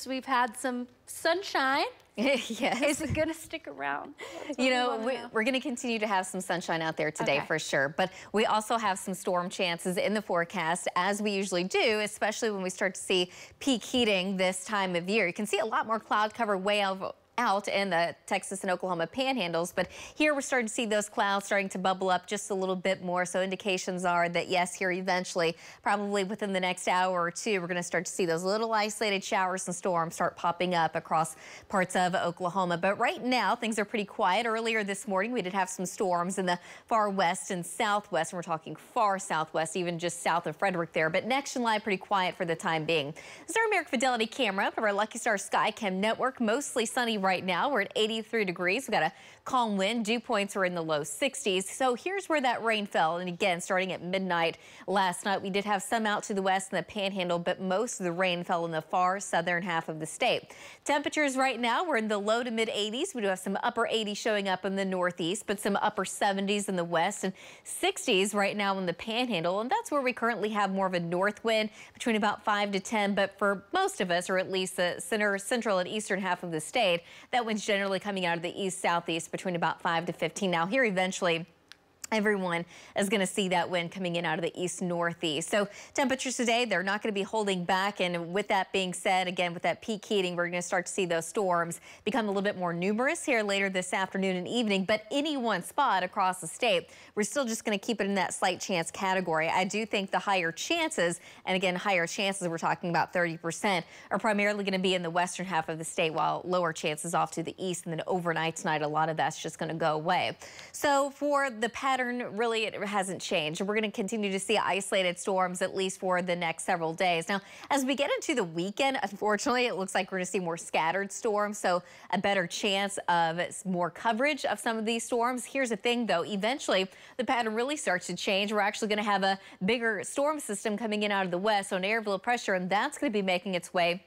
We've had some sunshine. Yes. Is it going to stick around? You know, we're going to continue to have some sunshine out there today for sure. But we also have some storm chances in the forecast, as we usually do, especially when we start to see peak heating this time of year. You can see a lot more cloud cover way out in the Texas and Oklahoma panhandles, but here we're starting to see those clouds starting to bubble up just a little bit more. So indications are that yes, here eventually, probably within the next hour or two, we're going to start to see those little isolated showers and storms start popping up across parts of Oklahoma. But right now things are pretty quiet. Earlier this morning we did have some storms in the far west and southwest, and we're talking far southwest, even just south of Frederick there. But next in line, pretty quiet for the time being. This is our American Fidelity camera of our Lucky Star SkyCam network. Mostly sunny right now. We're at 83 degrees. We've got a calm wind. Dew points are in the low 60s. So here's where that rain fell. And again, starting at midnight last night, we did have some out to the west in the panhandle, but most of the rain fell in the far southern half of the state. Temperatures right now, we're in the low to mid 80s. We do have some upper 80s showing up in the northeast, but some upper 70s in the west and 60s right now in the panhandle. And that's where we currently have more of a north wind between about 5 to 10. But for most of us, or at least the central and eastern half of the state, that wind's generally coming out of the east-southeast between about 5 to 15. Now here eventually, everyone is going to see that wind coming in out of the east-northeast. So temperatures today, they're not going to be holding back. And with that being said, again, with that peak heating, we're going to start to see those storms become a little bit more numerous here later this afternoon and evening. But any one spot across the state, we're still just going to keep it in that slight chance category. I do think the higher chances, and again, higher chances, we're talking about 30%, are primarily going to be in the western half of the state, while lower chances off to the east. And then overnight tonight, a lot of that's just going to go away. So for the pattern, really, it hasn't changed. We're going to continue to see isolated storms at least for the next several days. Now, as we get into the weekend, unfortunately, it looks like we're going to see more scattered storms, so a better chance of more coverage of some of these storms. Here's the thing, though. Eventually, the pattern really starts to change. We're actually going to have a bigger storm system coming in out of the west, so an area of low pressure, and that's going to be making its way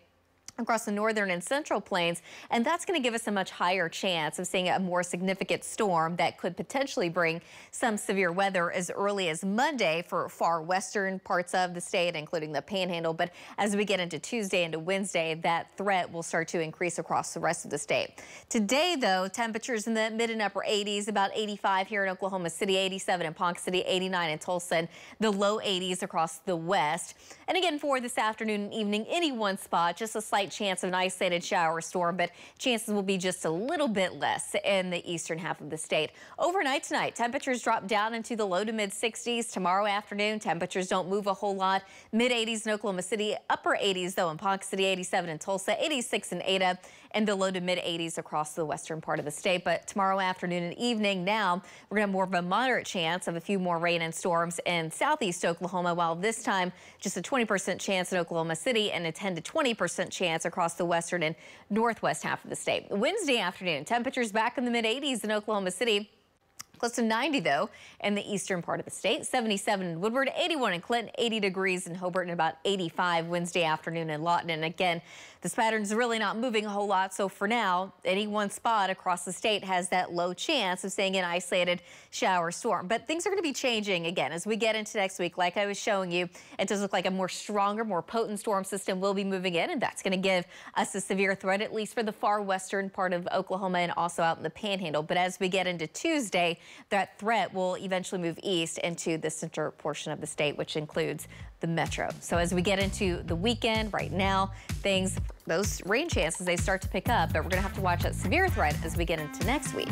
across the northern and central plains, and that's going to give us a much higher chance of seeing a more significant storm that could potentially bring some severe weather as early as Monday for far western parts of the state, including the panhandle. But as we get into Tuesday into Wednesday, that threat will start to increase across the rest of the state. Today, though, temperatures in the mid and upper 80s, about 85 here in Oklahoma City, 87 in Ponca City, 89 in Tulsa, and the low 80s across the west. And again, for this afternoon and evening, any one spot, just a slight chance of an isolated shower storm, but chances will be just a little bit less in the eastern half of the state. Overnight tonight, temperatures drop down into the low to mid 60s. Tomorrow afternoon, temperatures don't move a whole lot. Mid 80s in Oklahoma City, upper 80s though in Ponca City, 87 in Tulsa, 86 in Ada, and the low to mid 80s across the western part of the state. But tomorrow afternoon and evening, now we're going to have more of a moderate chance of a few more rain and storms in southeast Oklahoma, while this time just a 20% chance in Oklahoma City and a 10 to 20% chance across the western and northwest half of the state. Wednesday afternoon, temperatures back in the mid 80s in Oklahoma City. Close to 90, though, in the eastern part of the state. 77 in Woodward, 81 in Clinton, 80 degrees in Hobart, and about 85 Wednesday afternoon in Lawton. And again, this pattern's really not moving a whole lot. So for now, any one spot across the state has that low chance of seeing an isolated shower storm. But things are going to be changing again as we get into next week. Like I was showing you, it does look like a more stronger, more potent storm system will be moving in, and that's going to give us a severe threat, at least for the far western part of Oklahoma and also out in the panhandle. But as we get into Tuesday, that threat will eventually move east into the center portion of the state, which includes the metro. So as we get into the weekend, right now, those rain chances, they start to pick up, but we're going to have to watch that severe threat as we get into next week.